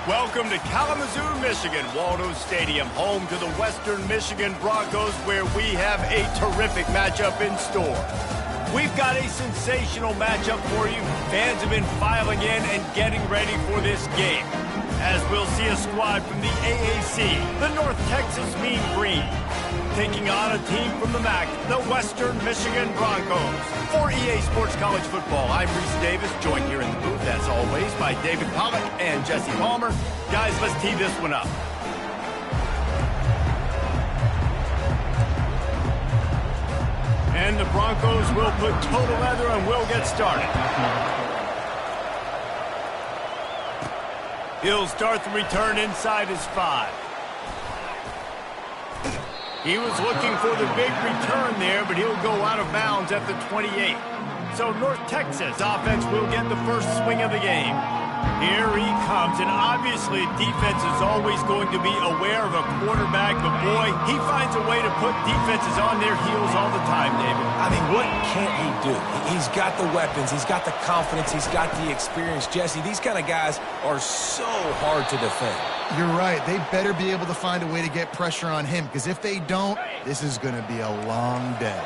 Welcome to Kalamazoo, Michigan, Waldo Stadium, home to the Western Michigan Broncos, where we have a terrific matchup in store. We've got a sensational matchup for you. Fans have been filing in and getting ready for this game, as we'll see a squad from the AAC, the North Texas Mean Green, taking on a team from the MAC, the Western Michigan Broncos. For EA Sports College Football, I'm Reese Davis, joined here in the booth, as always, by David Pollack and Jesse Palmer. Guys, let's tee this one up. And the Broncos will put total leather and will get started. He'll start the return inside his 5. He was looking for the big return there, but he'll go out of bounds at the 28. So North Texas offense will get the first swing of the game. Here he comes, and obviously defense is always going to be aware of a quarterback, but boy, he finds a way to put defenses on their heels all the time, David. I mean, what can't he do? He's got the weapons, he's got the confidence, he's got the experience. Jesse, these kind of guys are so hard to defend. You're right. They better be able to find a way to get pressure on him, because if they don't, this is going to be a long day.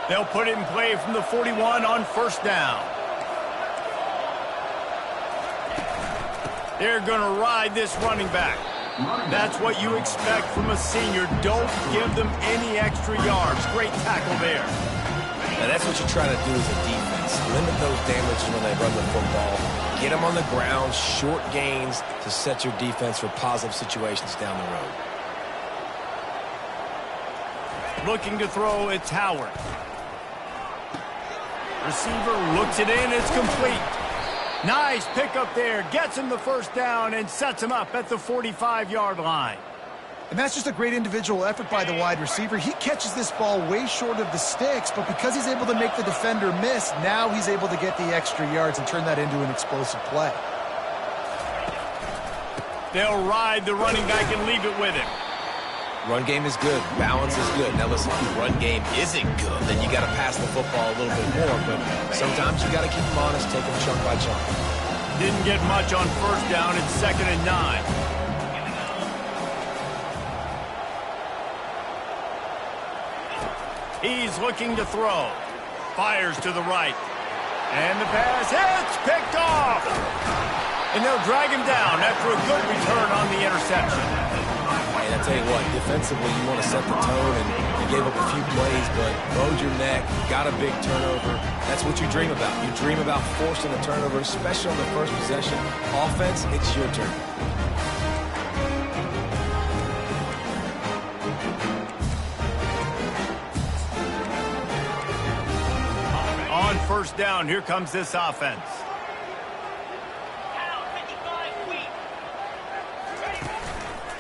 They'll put it in play from the 41 on first down. They're going to ride this running back. That's what you expect from a senior. Don't give them any extra yards. Great tackle there. Now that's what you try to do as a defense. Limit those damages when they run the football. Get them on the ground, short gains to set your defense for positive situations down the road. Looking to throw, it's Howard. Receiver looks it in, it's complete. Nice pickup there, gets him the first down and sets him up at the 45-yard line. And that's just a great individual effort by the wide receiver. He catches this ball way short of the sticks, but because he's able to make the defender miss, now he's able to get the extra yards and turn that into an explosive play. They'll ride the running back and leave it with him. Run game is good. Balance is good. Now listen, if run game isn't good, then you got to pass the football a little bit more. But sometimes you got to keep them honest, take them chunk by chunk. Didn't get much on first down. It's 2nd and 9. He's looking to throw. Fires to the right. And the pass hits, picked off. And they'll drag him down after a good return on the interception. And I tell you what, defensively, you want to set the tone, and you gave up a few plays, but bowed your neck, got a big turnover. That's what you dream about. You dream about forcing a turnover, especially on the first possession. Offense, it's your turn. On first down, here comes this offense.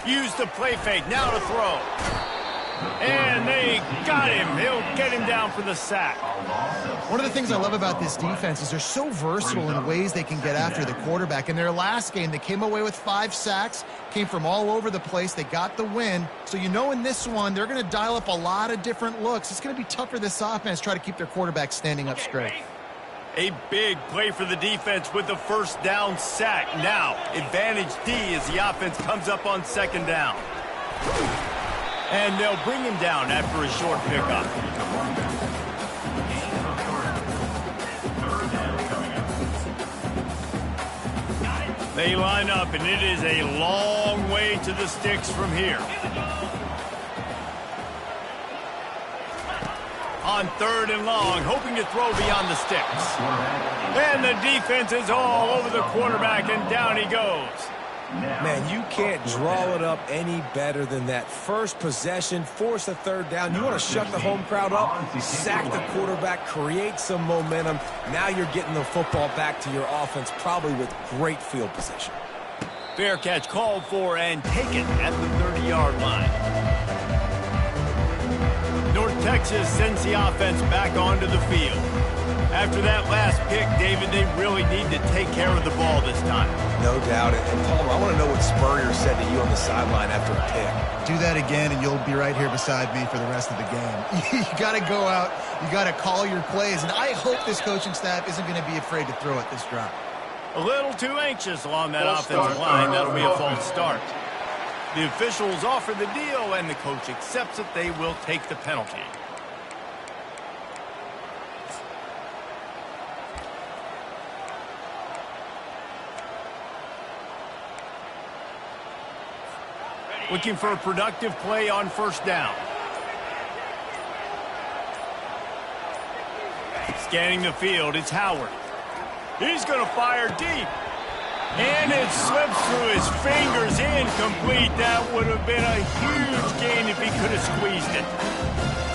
Use the play fake, now to throw. And they got him. He'll get him down for the sack. One of the things I love about this defense is they're so versatile in ways they can get after the quarterback. In their last game, they came away with 5 sacks, came from all over the place. They got the win. So you know in this one, they're going to dial up a lot of different looks. It's going to be tough for this offense to try to keep their quarterback standing up straight. A big play for the defense with the first down sack. Now, advantage D as the offense comes up on second down. And they'll bring him down after a short pickup. They line up, and it is a long way to the sticks from here. On third and long, hoping to throw beyond the sticks. And the defense is all over the quarterback, and down he goes. Man, you can't draw it up any better than that. First possession, force a third down. You want to shut the home crowd up, sack the quarterback, create some momentum. Now you're getting the football back to your offense, probably with great field position. Fair catch called for and taken at the 30-yard line. North Texas sends the offense back onto the field. After that last pick, David, they really need to take care of the ball this time. No doubt. And Palmer, I want to know what Spurrier said to you on the sideline after a pick. Do that again, and you'll be right here beside me for the rest of the game. You got to go out. You got to call your plays. And I hope this coaching staff isn't going to be afraid to throw it this drive. A little too anxious along that offensive line. That'll be a false start. The officials offer the deal, and the coach accepts it. They will take the penalty. Looking for a productive play on first down. Scanning the field, it's Howard. He's going to fire deep. And it slips through his fingers, incomplete. That would have been a huge gain if he could have squeezed it.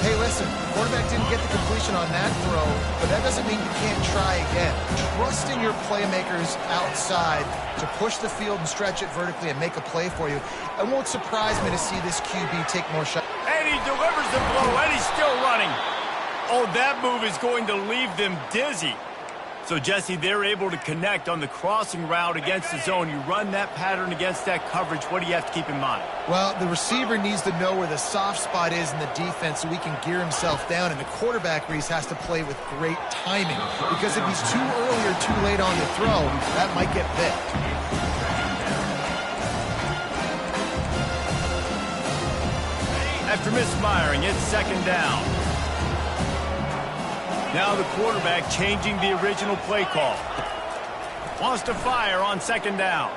Hey, listen, quarterback didn't get the completion on that throw, but that doesn't mean you can't try again. Trust in your playmakers outside to push the field and stretch it vertically and make a play for you. It won't surprise me to see this QB take more shots. And he delivers the blow, and he's still running. Oh, that move is going to leave them dizzy. So, Jesse, they're able to connect on the crossing route against the zone. You run that pattern against that coverage. What do you have to keep in mind? Well, the receiver needs to know where the soft spot is in the defense so he can gear himself down. And the quarterback, Reese, has to play with great timing. Because if he's too early or too late on the throw, that might get picked. After misfiring, it's second down. Now the quarterback changing the original play call. Wants to fire on second down.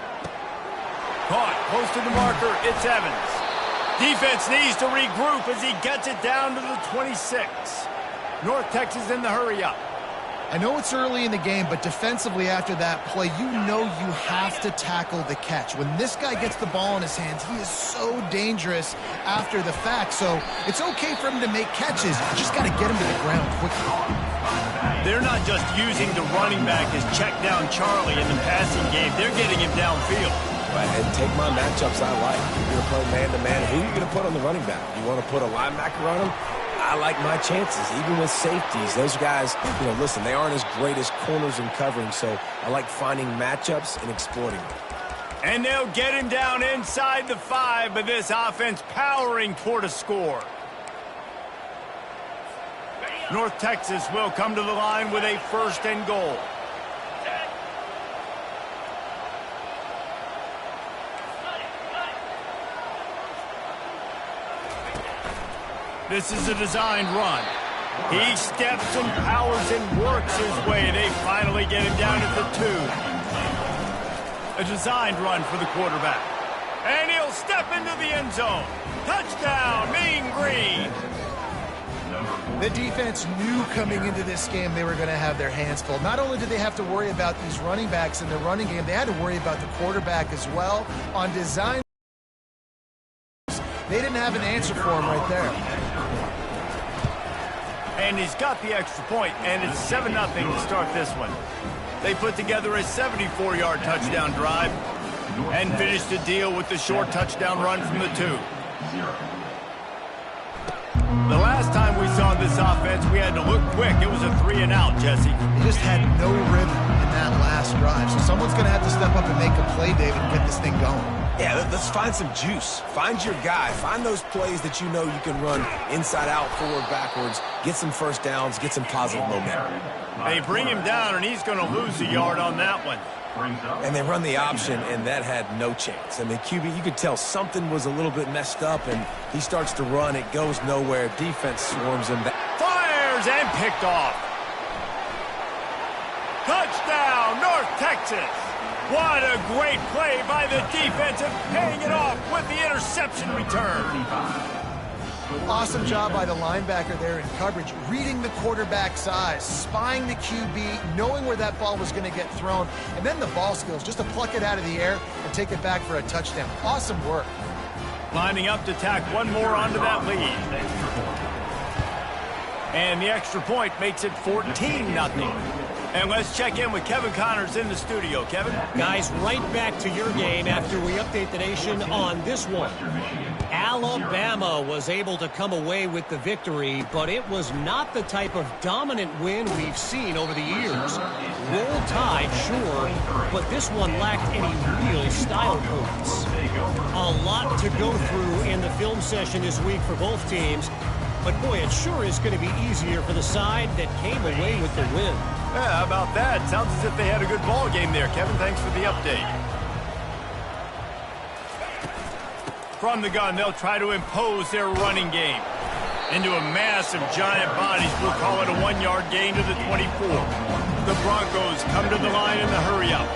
Caught, close to the marker, it's Evans. Defense needs to regroup as he gets it down to the 26. North Texas in the hurry-up. I know it's early in the game, but defensively after that play, you know you have to tackle the catch. When this guy gets the ball in his hands, he is so dangerous after the fact. So it's okay for him to make catches. You just got to get him to the ground quickly. They're not just using the running back as check down Charlie in the passing game. They're getting him downfield. Right, and take my matchups I like. You're going to play man-to-man. Who are you going to put on the running back? You want to put a linebacker on him? I like my chances, even with safeties. Those guys, you know, listen, they aren't as great as corners in covering, so I like finding matchups and exploiting them. And they'll get him down inside the 5, but this offense powering toward a score. North Texas will come to the line with a first and goal. This is a designed run. He steps and powers and works his way. They finally get him down at the 2. A designed run for the quarterback. And he'll step into the end zone. Touchdown, Mean Green. The defense knew coming into this game they were going to have their hands full. Not only did they have to worry about these running backs in the running game, they had to worry about the quarterback as well. On design, they didn't have an answer for him right there. And he's got the extra point, and it's 7-0 to start this one. They put together a 74-yard touchdown drive and finished the deal with the short touchdown run from the 2. The last time we saw this offense, we had to look quick. It was a 3-and-out, Jesse. They just had no rhythm. that last drive. So someone's going to have to step up and make a play, David, and get this thing going. Yeah, let's find some juice. Find your guy. Find those plays that you know you can run inside out, forward, backwards, get some first downs, get some positive momentum. They bring him down, and he's going to lose a yard on that one. And they run the option, and that had no chance. I mean, QB, you could tell something was a little bit messed up, and he starts to run. It goes nowhere. Defense swarms him. Fires and picked off. Touchdown, North Texas. What a great play by the defense and paying it off with the interception return. Awesome job by the linebacker there in coverage, reading the quarterback's eyes, spying the QB, knowing where that ball was going to get thrown, and then the ball skills just to pluck it out of the air and take it back for a touchdown. Awesome work. Lining up to tack one more onto that lead. And the extra point makes it 14-0. And let's check in with Kevin Connors in the studio. Kevin? Guys, right back to your game after we update the nation on this one. Alabama was able to come away with the victory, but it was not the type of dominant win we've seen over the years. Roll Tide, sure, but this one lacked any real style points. A lot to go through in the film session this week for both teams, but boy, it sure is going to be easier for the side that came away with the win. Yeah, how about that? Sounds as if they had a good ball game there. Kevin, thanks for the update. From the gun, they'll try to impose their running game. Into a mass of giant bodies, we'll call it a 1-yard gain to the 24. The Broncos come to the line in the hurry-up.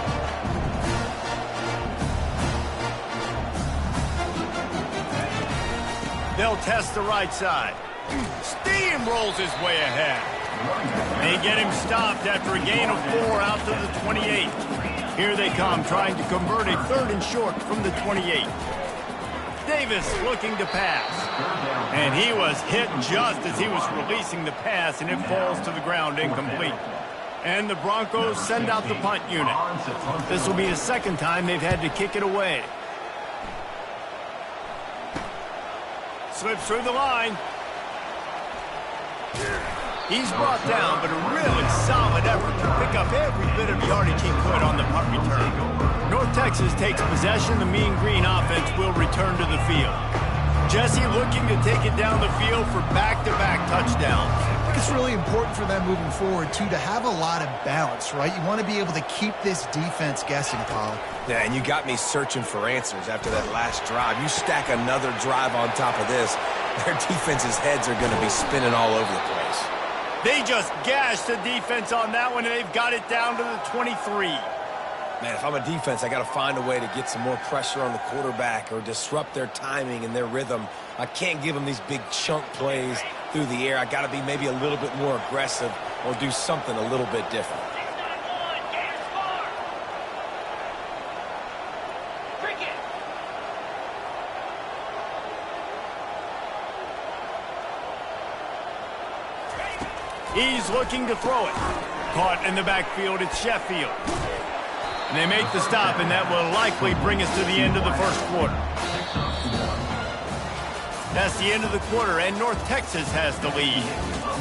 They'll test the right side. Steamrolls his way ahead. They get him stopped after a gain of 4 out to the 28. Here they come, trying to convert a 3rd and short from the 28. Davis looking to pass. And he was hit just as he was releasing the pass, and it falls to the ground incomplete. And the Broncos send out the punt unit. This will be the second time they've had to kick it away. Slips through the line. He's brought down, but a really solid effort to pick up every bit of yardage he could on the punt return. North Texas takes possession. The Mean Green offense will return to the field. Jesse looking to take it down the field for back-to-back touchdowns. I think it's really important for them moving forward, too, to have a lot of balance, right? You want to be able to keep this defense guessing, Paul. Yeah, and you got me searching for answers after that last drive. You stack another drive on top of this, their defense's heads are going to be spinning all over the place. They just gashed the defense on that one, and they've got it down to the 23. Man, if I'm a defense, I got to find a way to get some more pressure on the quarterback or disrupt their timing and their rhythm. I can't give them these big chunk plays through the air. I got to be maybe a little bit more aggressive or do something a little bit different. He's looking to throw it. Caught in the backfield, it's Sheffield. And they make the stop, and that will likely bring us to the end of the first quarter. That's the end of the quarter, and North Texas has the lead.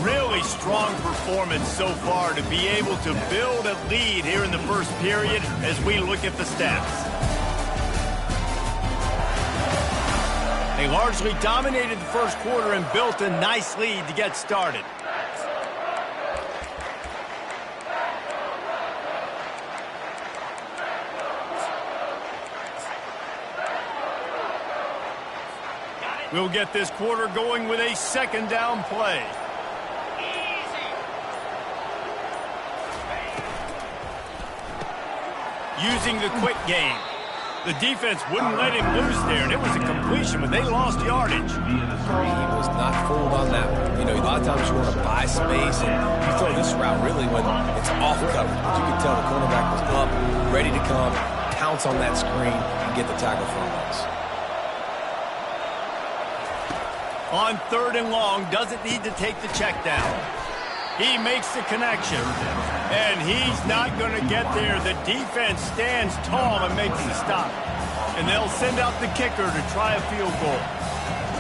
Really strong performance so far to be able to build a lead here in the first period as we look at the stats. They largely dominated the first quarter and built a nice lead to get started. We'll get this quarter going with a second down play. Using the quick game. The defense wouldn't let him loose there, and it was a completion, but they lost yardage. He was not fooled on that one. You know, a lot of times you want to buy space, and you throw this route really when it's off coverage. But you can tell the cornerback was up, ready to come, pounce on that screen, and get the tackle for a loss. On 3rd and long, doesn't need to take the check down. He makes the connection, and he's not going to get there. The defense stands tall and makes the stop. And they'll send out the kicker to try a field goal.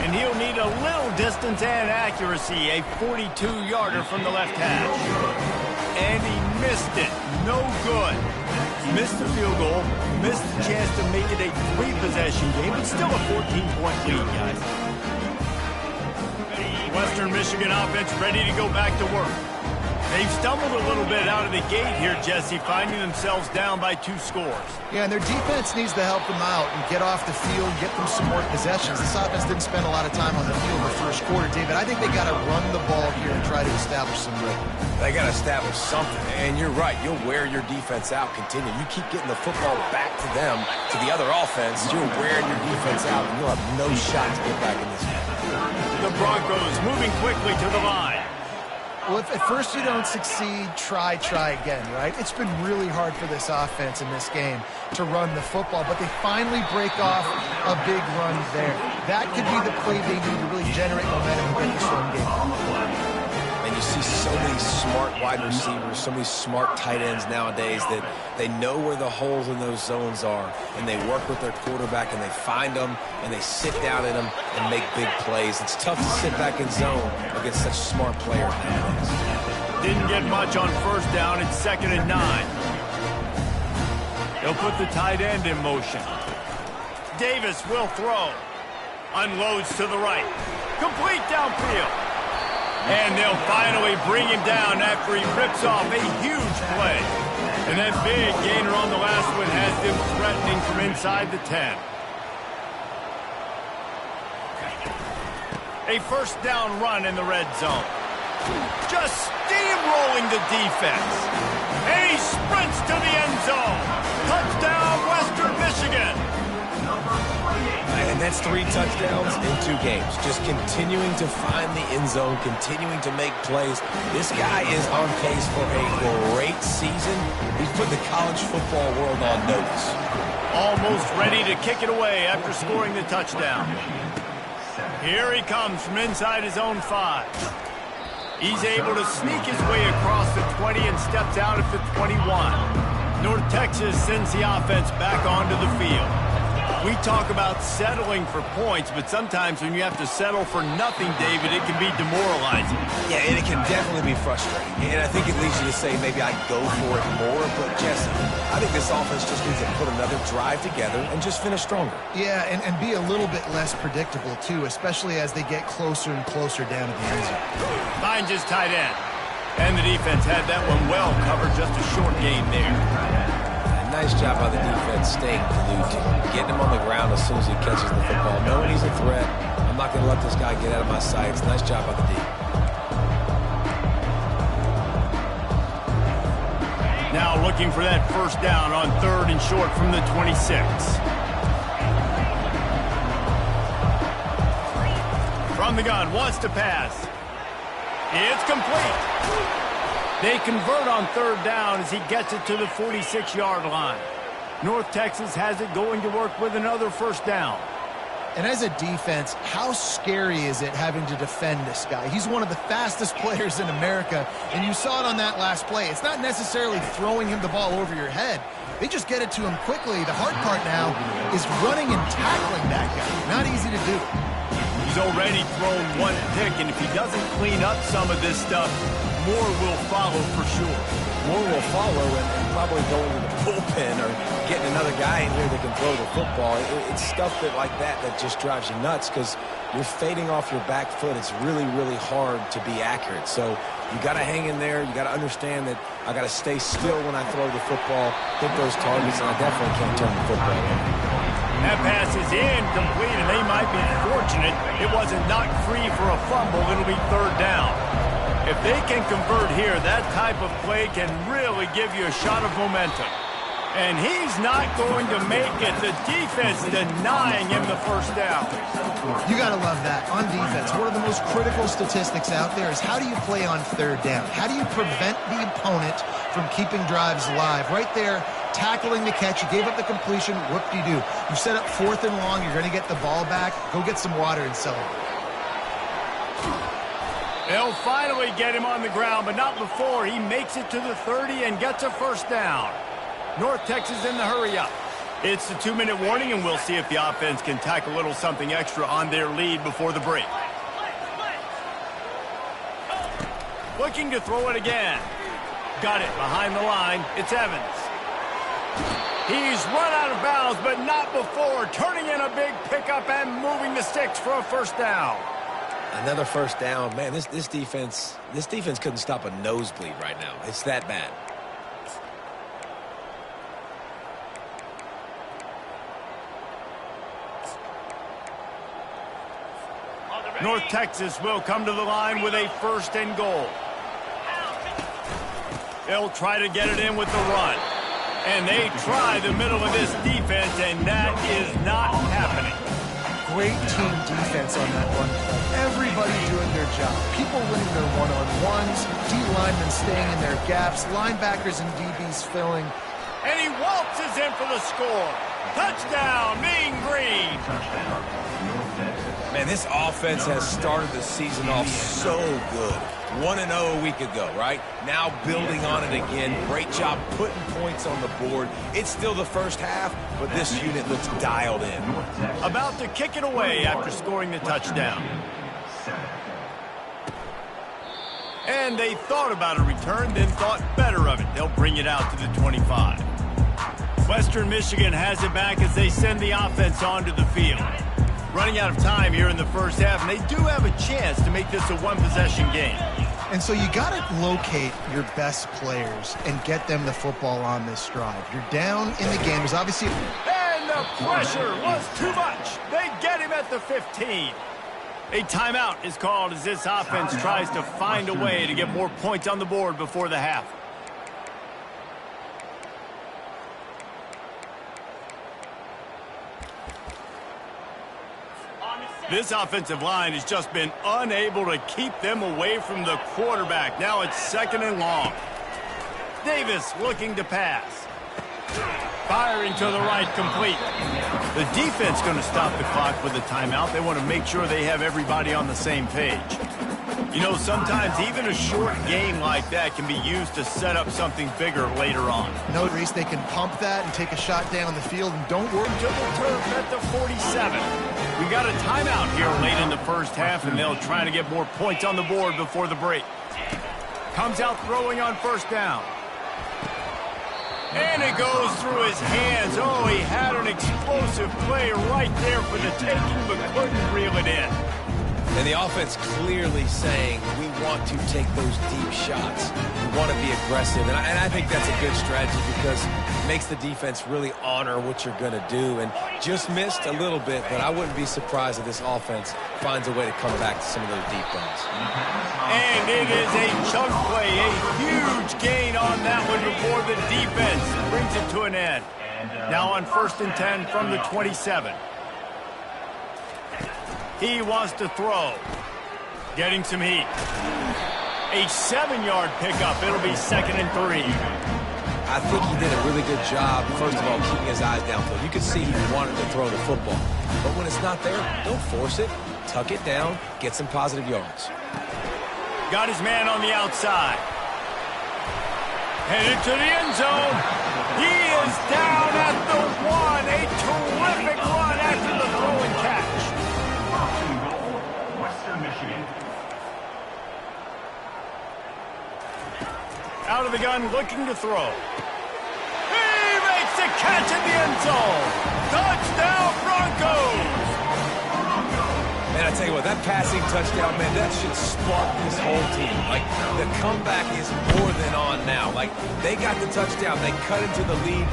And he'll need a little distance and accuracy, a 42-yarder from the left hash. And he missed it. No good. Missed the field goal, missed the chance to make it a 3-possession game, but still a 14-point lead, guys. Western Michigan offense ready to go back to work. They've stumbled a little bit out of the gate here, Jesse, finding themselves down by 2 scores. Yeah, and their defense needs to help them out and get off the field, get them some more possessions. This offense didn't spend a lot of time on the field in the first quarter, David. I think they got to run the ball here and try to establish some rhythm. They got to establish something, and you're right. You'll wear your defense out, continue. You keep getting the football back to them, to the other offense, you're wearing your defense out, and you'll have no shot to get back in this game. The Broncos moving quickly to the line. Well, if at first you don't succeed, try again, right? It's been really hard for this offense in this game to run the football, but they finally break off a big run there. That could be the play they need to really generate momentum and get this run game. And you see so many smart wide receivers, so many smart tight ends nowadays that they know where the holes in those zones are, and they work with their quarterback, and they find them, and they sit down in them and make big plays. It's tough to sit back in zone against such smart players nowadays. Didn't get much on first down. It's 2nd and 9. They'll put the tight end in motion. Davis will throw. Unloads to the right. Complete downfield. And they'll finally bring him down after he rips off a huge play. And that big gainer on the last one has them threatening from inside the 10. A first down run in the red zone. Just steamrolling the defense. And he sprints to the end zone. Touchdown, Western Michigan. And that's 3 touchdowns in 2 games. Just continuing to find the end zone, continuing to make plays. This guy is on pace for a great season. He's put the college football world on notice. Almost ready to kick it away after scoring the touchdown. Here he comes from inside his own 5. He's able to sneak his way across the 20 and steps out at the 21. North Texas sends the offense back onto the field. We talk about settling for points, but sometimes when you have to settle for nothing, David, it can be demoralizing. Yeah, and it can definitely be frustrating. And I think it leads you to say maybe I'd go for it more. But, Jesse, I think this offense just needs to put another drive together and just finish stronger. Yeah, and be a little bit less predictable, too, especially as they get closer and closer down to the end zone. Finds his tight end. And the defense had that one well covered, just a short game there. Nice job by the defense staying glued to him, getting him on the ground as soon as he catches the football, knowing he's a threat. I'm not going to let this guy get out of my sights. Nice job by the D. Now looking for that first down on 3rd and short from the 26. From the gun, wants to pass. It's complete. They convert on 3rd down as he gets it to the 46-yard line. North Texas has it going to work with another first down. And as a defense, how scary is it having to defend this guy? He's one of the fastest players in America, and you saw it on that last play. It's not necessarily throwing him the ball over your head. They just get it to him quickly. The hard part now is running and tackling that guy. Not easy to do. He's already thrown 1 pick, and if he doesn't clean up some of this stuff, more will follow for sure. More will follow, and probably going to the bullpen or getting another guy in here that can throw the football. It's stuff like that just drives you nuts because you're fading off your back foot. It's really, really hard to be accurate. So you got to hang in there. You got to understand that I got to stay still when I throw the football, hit those targets, and I definitely can't turn the football over. That pass is incomplete, and they might be fortunate it wasn't knocked free for a fumble. It'll be 3rd down. If they can convert here, that type of play can really give you a shot of momentum. And he's not going to make it. The defense denying him the first down. You got to love that. On defense, one of the most critical statistics out there is how do you play on 3rd down? How do you prevent the opponent from keeping drives alive? Right there, tackling the catch. You gave up the completion. Whoop-de-doo. You set up 4th and long. You're going to get the ball back. Go get some water and celebrate. They'll finally get him on the ground, but not before he makes it to the 30 and gets a first down. North Texas in the hurry up. It's the 2-minute warning, and we'll see if the offense can tack a little something extra on their lead before the break. Looking to throw it again. Got it behind the line. It's Evans. He's run out of bounds, but not before. Turning in a big pickup and moving the sticks for a first down. Another first down. Man, this defense couldn't stop a nosebleed right now. It's that bad. North Texas will come to the line with a 1st and goal. They'll try to get it in with the run. And they try the middle of this defense, and that is not happening. Great team defense on that one. Everybody doing their job. People winning their one-on-ones, D-linemen staying in their gaps, linebackers and DBs filling. And he waltzes in for the score. Touchdown, Mean Green. Man, this offense has started the season off so good. 1-0 a week ago, right? Now building on it again. Great job putting points on the board. It's still the first half, but this unit looks dialed in. About to kick it away after scoring the touchdown. And they thought about a return, then thought better of it. They'll bring it out to the 25. Western Michigan has it back as they send the offense onto the field. Running out of time here in the first half, and they do have a chance to make this a one-possession game. And so you got to locate your best players and get them the football on this drive. You're down in the game. There's obviously... And the pressure was too much. They get him at the 15. A timeout is called as this offense tries to find a way to get more points on the board before the half. This offensive line has just been unable to keep them away from the quarterback. Now it's 2nd and long. Davis looking to pass. Firing to the right, complete. The defense going to stop the clock with a timeout. They want to make sure they have everybody on the same page. You know, sometimes even a short game like that can be used to set up something bigger later on. No, Reese, they can pump that and take a shot down the field, and don't worry. To the turf at the 47. We got a timeout here late in the first half, and they'll try to get more points on the board before the break. Comes out throwing on 1st down. And it goes through his hands. Oh, he had an explosive play right there for the taking, but couldn't reel it in. And the offense clearly saying, we want to take those deep shots. We want to be aggressive. And I think that's a good strategy because it makes the defense really honor what you're going to do. And just missed a little bit, but I wouldn't be surprised if this offense finds a way to come back to some of those deep balls. And it is a chunk play, a huge gain on that one before the defense brings it to an end. Now on 1st and 10 from the 27. He wants to throw. Getting some heat. A 7-yard pickup. It'll be 2nd and 3. I think he did a really good job, first of all, keeping his eyes downfield. You could see he wanted to throw the football. But when it's not there, don't force it. Tuck it down. Get some positive yards. Got his man on the outside. Headed to the end zone. He is down at the 1. A terrific run after the throw and catch. Western Michigan. Out of the gun, looking to throw. He makes the catch in the end zone. Touchdown, Broncos. Man, I tell you what, that passing touchdown, man, that should spark this whole team. Like, the comeback is more than on now. Like, they got the touchdown. They cut into the lead.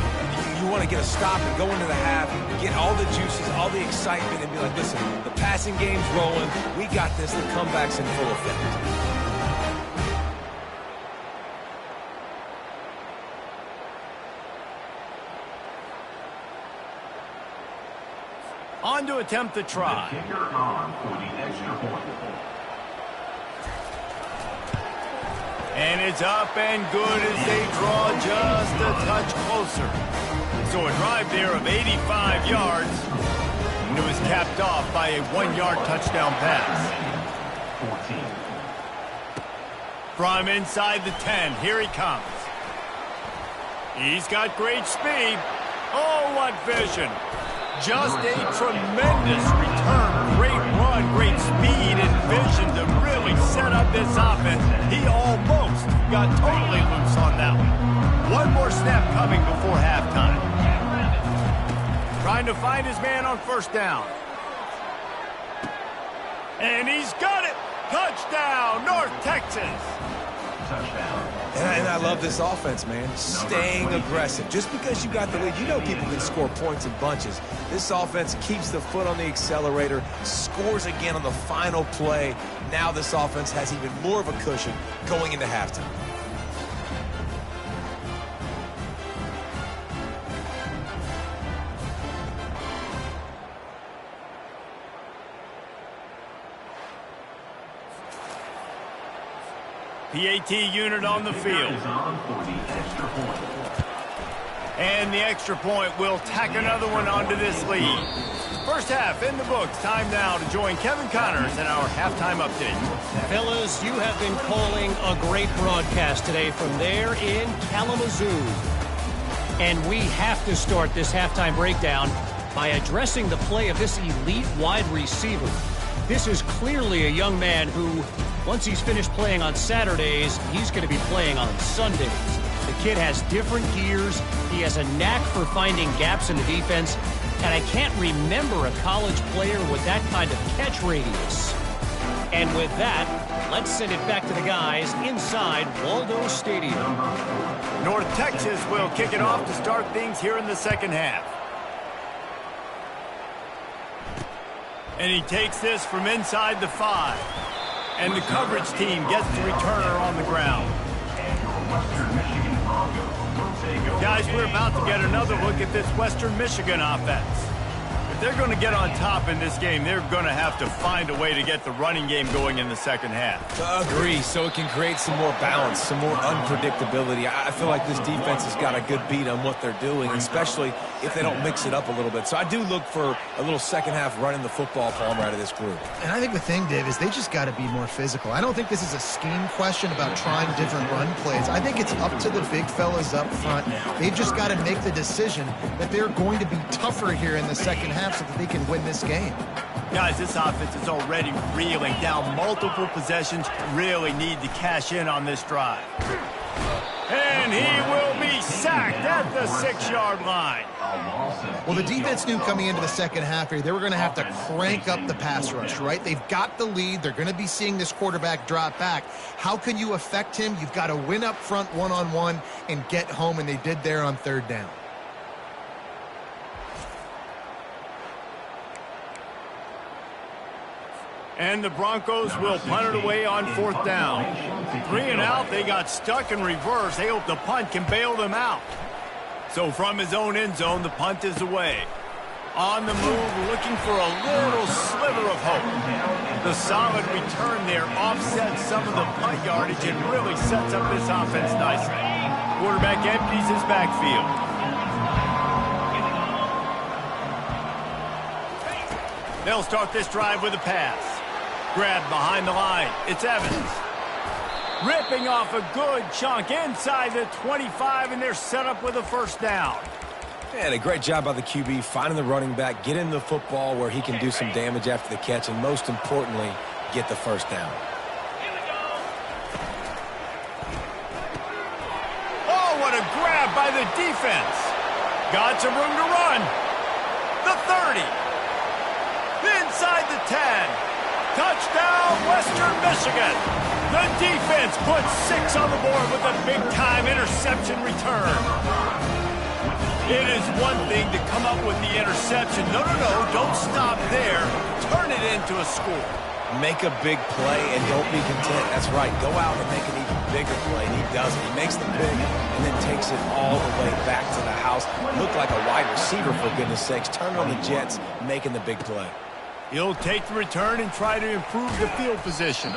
You want to get a stop and go into the half, get all the juices, all the excitement, and be like, listen, the passing game's rolling. We got this. The comeback's in full effect. On to attempt the try. And it's up and good as they draw just a touch closer. So a drive there of 85 yards. And it was capped off by a 1-yard touchdown pass. From inside the 10, here he comes. He's got great speed. Oh, what vision. Just a tremendous return. Great run, great speed and vision to really set up this offense. He almost got totally loose on that one. One more snap coming before halftime. Trying to find his man on first down. And he's got it. Touchdown, North Texas. And I love this offense, man. Staying aggressive. Just because you got the lead, you know people can score points in bunches. This offense keeps the foot on the accelerator, scores again on the final play. Now this offense has even more of a cushion going into halftime. PAT unit on the field. And the extra point will tack another one onto this lead. First half in the books. Time now to join Kevin Connors in our halftime update. Fellas, you have been calling a great broadcast today from there in Kalamazoo. And we have to start this halftime breakdown by addressing the play of this elite wide receiver. This is clearly a young man who, once he's finished playing on Saturdays, he's going to be playing on Sundays. The kid has different gears. He has a knack for finding gaps in the defense. And I can't remember a college player with that kind of catch radius. And with that, let's send it back to the guys inside Waldo Stadium. North Texas will kick it off to start things here in the second half. And he takes this from inside the 5. And the coverage team gets the returner on the ground. Guys, we're about to get another look at this Western Michigan offense. If they're going to get on top in this game, they're going to have to find a way to get the running game going in the second half. Agree, so it can create some more balance, some more unpredictability. I feel like this defense has got a good beat on what they're doing, especially if they don't mix it up a little bit. So I do look for a little second half running the football Palmer out of this group. And I think the thing, Dave, is they just got to be more physical. I don't think this is a scheme question about trying different run plays. I think it's up to the big fellas up front. They've just got to make the decision that they're going to be tougher here in the second half so that they can win this game. Guys, this offense is already reeling down multiple possessions. Really need to cash in on this drive. And he will be sacked at the 6-yard line. Well, the defense knew coming into the second half here, they were going to have to crank up the pass rush, right? They've got the lead. They're going to be seeing this quarterback drop back. How can you affect him? You've got to win up front one-on-one and get home, and they did there on third down. And the Broncos will punt it away on fourth down. 3 and out, they got stuck in reverse. They hope the punt can bail them out. So from his own end zone, the punt is away. On the move, looking for a little sliver of hope. The solid return there offsets some of the punt yardage and really sets up this offense nicely. Quarterback empties his backfield. They'll start this drive with a pass. Grabbed behind the line. It's Evans. Ripping off a good chunk inside the 25, and they're set up with a first down. And a great job by the QB finding the running back, getting the football where he can do some damage after the catch, and most importantly, get the first down. Oh, what a grab by the defense. Got some room to run. The 30. Inside the 10. Touchdown, Western Michigan. The defense puts 6 on the board with a big-time interception return. It is one thing to come up with the interception. No, don't stop there. Turn it into a score. Make a big play and don't be content. That's right. Go out and make an even bigger play. And he does it. He makes the pick and then takes it all the way back to the house. Looked like a wide receiver, for goodness sakes. Turned on the Jets, making the big play. He'll take the return and try to improve the field position.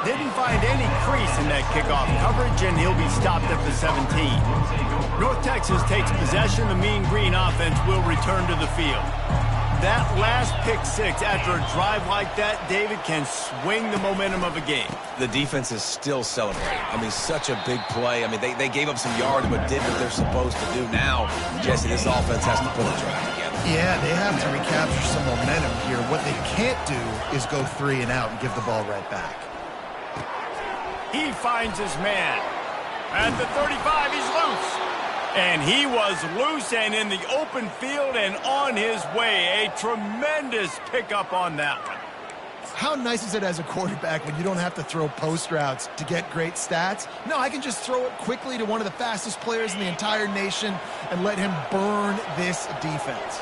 Didn't find any crease in that kickoff coverage, and he'll be stopped at the 17. North Texas takes possession. The Mean Green offense will return to the field. That last pick six after a drive like that, David, can swing the momentum of a game. The defense is still celebrating. I mean, such a big play. I mean, they gave up some yards but did what they're supposed to do. Now, Jesse, this offense has to put a drive together. Yeah, they have to recapture some momentum here. What they can't do is go 3 and out and give the ball right back. He finds his man. At the 35, he's loose. And he was loose and in the open field and on his way. A tremendous pickup on that one. How nice is it as a quarterback when you don't have to throw post routes to get great stats? No, I can just throw it quickly to one of the fastest players in the entire nation and let him burn this defense.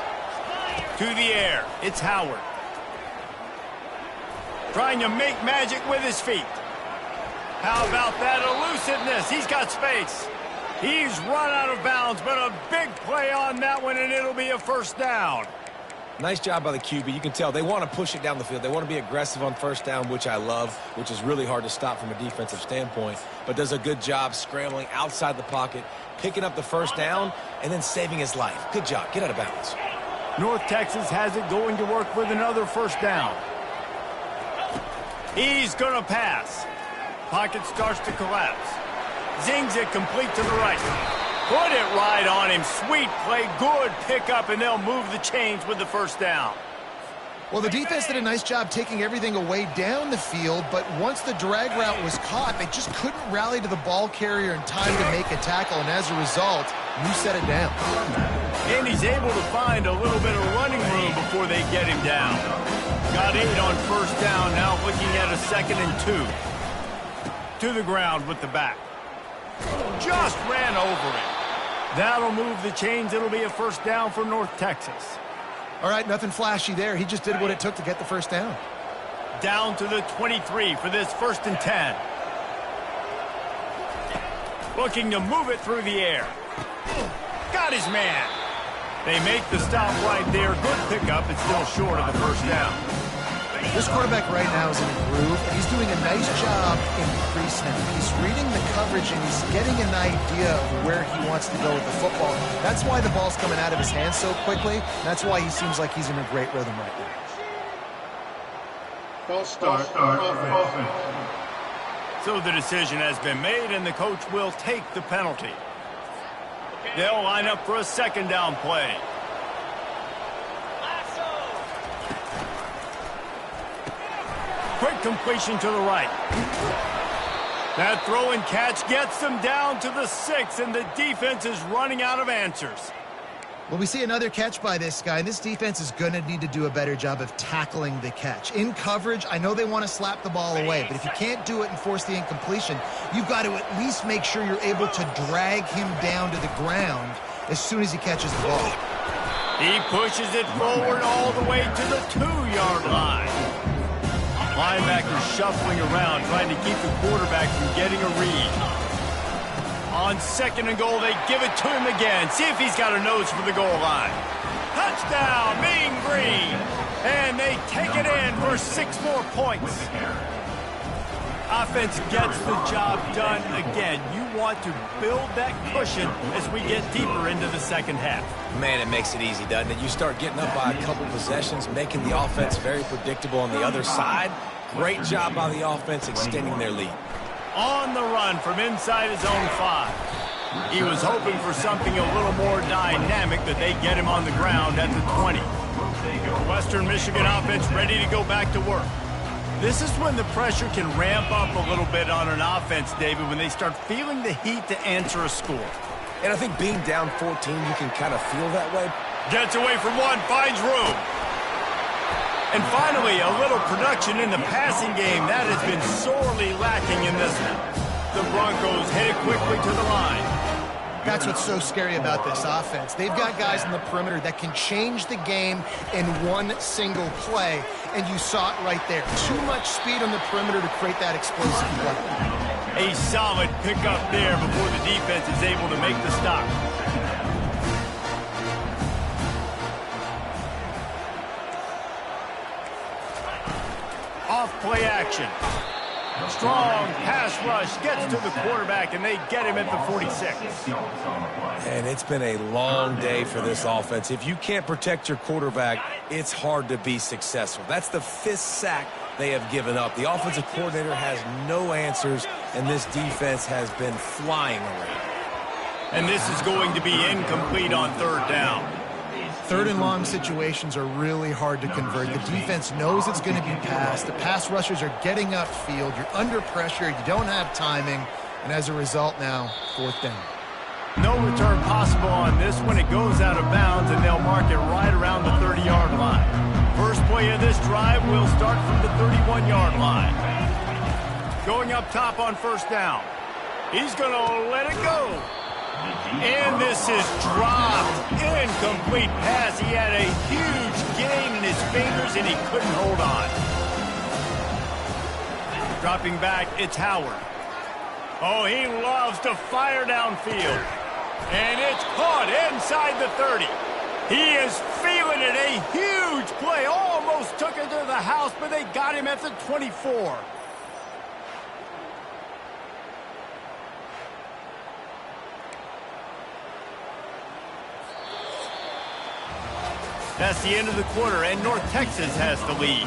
To the air, it's Howard. Trying to make magic with his feet. How about that elusiveness? He's got space. He's run out of bounds, but a big play on that one, and it'll be a first down. Nice job by the QB. You can tell they want to push it down the field. They want to be aggressive on first down, which I love, which is really hard to stop from a defensive standpoint, but does a good job scrambling outside the pocket, picking up the first down, and then saving his life. Good job. Get out of bounds. North Texas has it going to work with another first down. He's going to pass. Pocket starts to collapse. Zings it complete to the right. Put it right on him. Sweet play. Good pickup, and they'll move the chains with the first down. Well, the defense did a nice job taking everything away down the field, but once the drag route was caught, they just couldn't rally to the ball carrier in time to make a tackle, and as a result, you set it down. And he's able to find a little bit of running room before they get him down. Got 8 on first down, now looking at a 2nd and 2. To the ground with the back. Just ran over it. That'll move the chains. It'll be a first down for North Texas. All right, nothing flashy there. He just did what it took to get the first down. Down to the 23 for this 1st and 10. Looking to move it through the air. Got his man. They make the stop right there. Good pickup. It's still short of the first down. This quarterback right now is in a groove, and he's doing a nice job in pre-snap. He's reading the coverage, and he's getting an idea of where he wants to go with the football. That's why the ball's coming out of his hands so quickly. That's why he seems like he's in a great rhythm right now. False start offense. So the decision has been made, and the coach will take the penalty. They'll line up for a 2nd down play. Quick completion to the right. That throw and catch gets them down to the 6, and the defense is running out of answers. Well, we see another catch by this guy, and this defense is going to need to do a better job of tackling the catch. In coverage, I know they want to slap the ball away, but if you can't do it and force the incompletion, you've got to at least make sure you're able to drag him down to the ground as soon as he catches the ball. He pushes it forward all the way to the 2-yard line. Linebackers shuffling around, trying to keep the quarterback from getting a read. On 2nd and goal, they give it to him again. See if he's got a nose for the goal line. Touchdown, Mean Green. And they take it in for 6 more points. Offense gets the job done again. You want to build that cushion as we get deeper into the 2nd half. Man, it makes it easy, doesn't it? You start getting up by a couple possessions, making the offense very predictable on the other side. Great job by the offense extending their lead. On the run from inside his own 5. He was hoping for something a little more dynamic, but they get him on the ground at the 20. Western Michigan offense ready to go back to work. This is when the pressure can ramp up a little bit on an offense, David, when they start feeling the heat to answer a score. And I think being down 14, you can kind of feel that way. Gets away from one, finds room. And finally, a little production in the passing game. That has been sorely lacking in this one. The Broncos headed quickly to the line. That's what's so scary about this offense. They've got guys in the perimeter that can change the game in one single play, and you saw it right there. Too much speed on the perimeter to create that explosive play. A solid pickup there before the defense is able to make the stop. Off play action. Strong pass rush gets to the quarterback, and they get him at the 46. And it's been a long day for this offense. If you can't protect your quarterback, it's hard to be successful. That's the 5th sack they have given up. The offensive coordinator has no answers, and this defense has been flying around. And this is going to be incomplete on 3rd down. 3rd and long situations are really hard to convert. The defense knows it's going to be passed. The pass rushers are getting upfield. You're under pressure. You don't have timing. And as a result now, 4th down. No return possible on this one. It goes out of bounds, and they'll mark it right around the 30-yard line. First play of this drive will start from the 31-yard line. Going up top on 1st down. He's going to let it go. And this is dropped. Incomplete pass. He had a huge gain in his fingers, and he couldn't hold on. Dropping back, it's Howard. Oh, he loves to fire downfield. And it's caught inside the 30. He is feeling it. A huge play. Almost took it to the house, but they got him at the 24. That's the end of the quarter, and North Texas has the lead.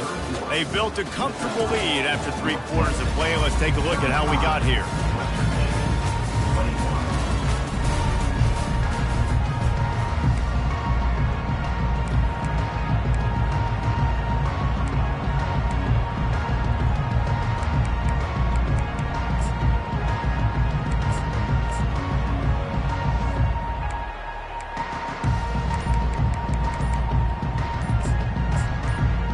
They built a comfortable lead after 3 quarters of play. Let's take a look at how we got here.